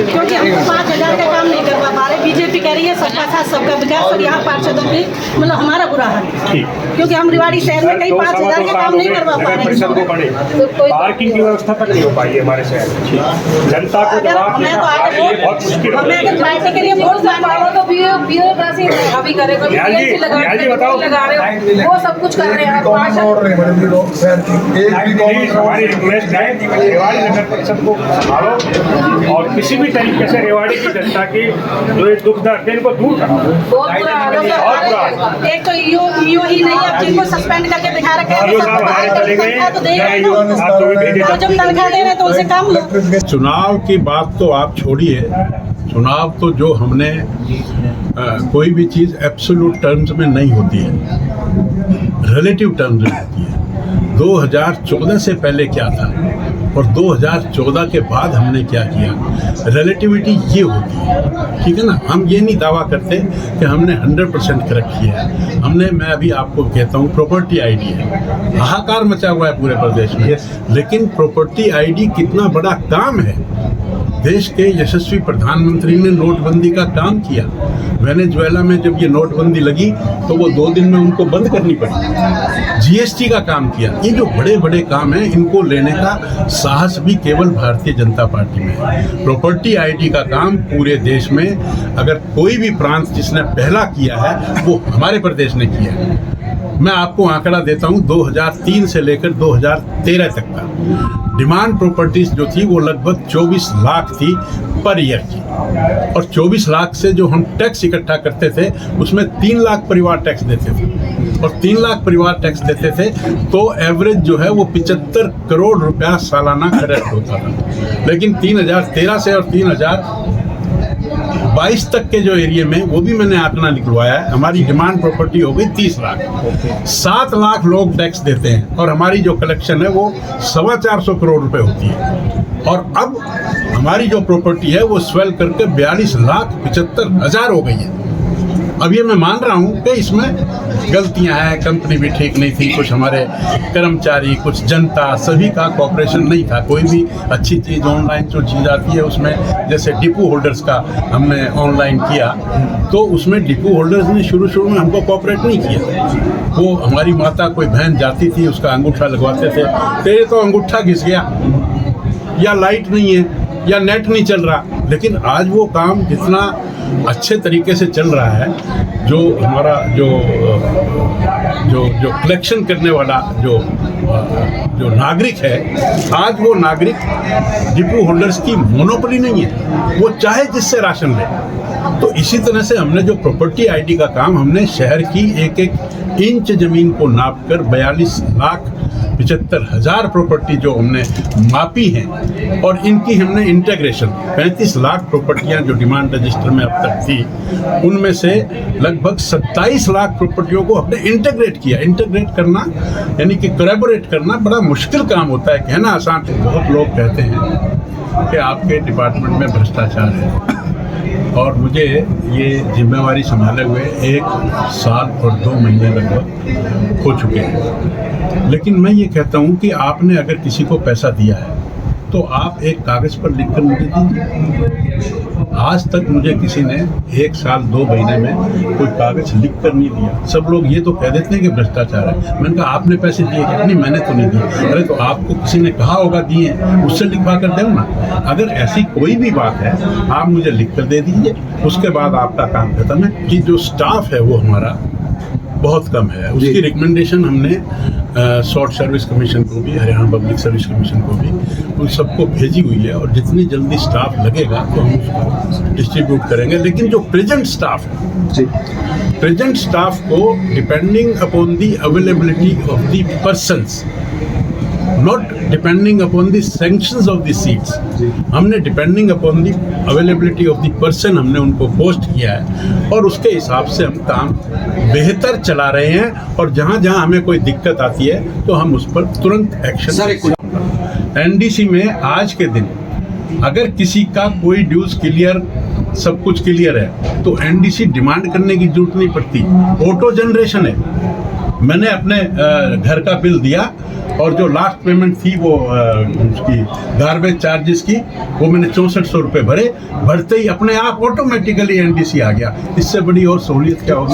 क्योंकि हम 5,000 का काम नहीं करवा पा रहे। बीजेपी कह रही है सबका साथ सबका विकास, और यहाँ पार्षदों पे मतलब हमारा बुरा हाल है, क्योंकि हम रेवाड़ी शहर में कहीं 5,000 का काम नहीं करवा पा रहे। पार्किंग की व्यवस्था तक नहीं हो पाई है हमारे शहर में। जनता को जवाब देना बहुत मुश्किल है। हमें अगर पार्टी के लिए वोट मांगना है तो अभी करेगा, वो सब कुछ कर रहे हैं। हमारी रिक्वेस्ट है कि रेवाड़ी नगर परिषद को संभालो और किसी भी तरीके से रेवाड़ी की जनता की जो एक दुख दर्द है इनको दूर कराओ। एक तो ईओ ही नहीं है, जिनको सस्पेंड करके दिखा रखे हैं, जब तनख्वाह दे रहे तो उनसे काम लो। चुनाव की बात तो आप छोड़िए, चुनाव तो जो हमने कोई भी चीज़ एब्सोल्यूट टर्म्स में नहीं होती है, रिलेटिव टर्म्स में होती है। 2014 से पहले क्या था और 2014 के बाद हमने क्या किया, रिलेटिविटी ये होती है, ठीक है ना। हम ये नहीं दावा करते कि हमने 100% करेक्ट किया है। हमने, मैं अभी आपको कहता हूँ, प्रॉपर्टी आईडी है, हाहाकार मचा हुआ है पूरे प्रदेश में, लेकिन प्रॉपर्टी आईडी कितना बड़ा काम है। देश के यशस्वी प्रधानमंत्री ने नोटबंदी का काम किया। वेनेजुएला में जब ये नोटबंदी लगी तो वो 2 दिन में उनको बंद करनी पड़ी। जीएसटी का काम किया। ये जो बड़े बड़े काम हैं, इनको लेने का साहस भी केवल भारतीय जनता पार्टी में है। प्रॉपर्टी आईडी का काम पूरे देश में अगर कोई भी प्रांत जिसने पहला किया है वो हमारे प्रदेश ने किया है। मैं आपको आंकड़ा देता हूं, 2003 से लेकर 2013 तक का डिमांड प्रॉपर्टीज जो थी वो लगभग 24 लाख थी पर ईयर की, और 24 लाख से जो हम टैक्स इकट्ठा करते थे उसमें 3 लाख परिवार टैक्स देते थे, और 3 लाख परिवार टैक्स देते थे तो एवरेज जो है वो 75 करोड़ रुपया सालाना कलेक्ट होता था। लेकिन 2013 से और 2022 तक के जो एरिया में, वो भी मैंने आंकड़ा निकलवाया है, हमारी डिमांड प्रॉपर्टी हो गई 30 लाख। 7 लाख लोग टैक्स देते हैं और हमारी जो कलेक्शन है वो 425 करोड़ रुपए होती है। और अब हमारी जो प्रॉपर्टी है वो स्वेल करके 42,75,000 हो गई है। अब ये मैं मान रहा हूँ कि इसमें गलतियाँ हैं, कंपनी भी ठीक नहीं थी, कुछ हमारे कर्मचारी, कुछ जनता, सभी का कॉपरेशन नहीं था। कोई भी अच्छी चीज़ ऑनलाइन जो चीज़ आती है उसमें, जैसे डिपो होल्डर्स का हमने ऑनलाइन किया तो उसमें डिपो होल्डर्स ने शुरू में हमको कॉपरेट नहीं किया। वो हमारी माता, कोई बहन जाती थी, उसका अंगूठा लगवाते थे, तेरे तो अंगूठा घिस गया, या लाइट नहीं है, या नेट नहीं चल रहा। लेकिन आज वो काम जितना अच्छे तरीके से चल रहा है, जो हमारा जो कलेक्शन करने वाला जो नागरिक है, आज वो नागरिक डिपो होल्डर्स की मोनोपोली नहीं है, वो चाहे जिससे राशन ले। तो इसी तरह से हमने जो प्रॉपर्टी आईडी का काम, हमने शहर की एक इंच जमीन को नापकर 42,75,000 प्रॉपर्टी जो हमने मापी हैं, और इनकी हमने इंटीग्रेशन 35 लाख प्रॉपर्टियां जो डिमांड रजिस्टर में अब तक थी, उनमें से लगभग 27 लाख प्रॉपर्टियों को हमने इंटीग्रेट किया। इंटीग्रेट करना यानी कि कोलैबोरेट करना बड़ा मुश्किल काम होता है, कहना आसान है। बहुत लोग कहते हैं कि आपके डिपार्टमेंट में भ्रष्टाचार है, और मुझे ये जिम्मेवारी संभाले हुए 1 साल और 2 महीने लगभग हो चुके हैं। लेकिन मैं ये कहता हूँ कि आपने अगर किसी को पैसा दिया है तो आप एक कागज़ पर लिखकर मुझे दीजिए। आज तक मुझे किसी ने 1 साल 2 महीने में कोई कागज़ लिख कर नहीं दिया। सब लोग ये तो कह देते हैं कि भ्रष्टाचार है। मैंने कहा आपने पैसे दिए क्या? नहीं, मैंने तो नहीं दिए। अरे तो आपको किसी ने कहा होगा दिए, उससे लिखवा कर दो ना। अगर ऐसी कोई भी बात है आप मुझे लिख कर दे दीजिए, उसके बाद आपका काम खत्म है। कि जो स्टाफ है वो हमारा बहुत कम है, उसकी रिकमेंडेशन हमने शॉर्ट सर्विस कमीशन को भी, हरियाणा पब्लिक सर्विस कमीशन को भी, उन सबको भेजी हुई है, और जितनी जल्दी स्टाफ लगेगा तो हम उसको डिस्ट्रीब्यूट करेंगे। लेकिन जो प्रेजेंट स्टाफ है, प्रेजेंट स्टाफ को depending upon the availability of the persons, not depending upon the sanctions of the seats, हमने depending upon the availability of the person हमने उनको पोस्ट किया है, और उसके हिसाब से हम काम बेहतर चला रहे हैं। और जहां जहां हमें कोई दिक्कत आती है तो हम उस पर तुरंत एक्शन। एनडीसी में आज के दिन अगर किसी का कोई ड्यूज क्लियर, सब कुछ क्लियर है, तो एनडीसी डिमांड करने की जरूरत नहीं पड़ती, ऑटो जनरेशन है। मैंने अपने घर का बिल दिया और जो लास्ट पेमेंट थी वो उसकी गार्बेज चार्जेस की, वो मैंने 6400 रुपये भरे। भरते ही अपने आप ऑटोमेटिकली NDC आ गया। इससे बड़ी और सहूलियत क्या होगी।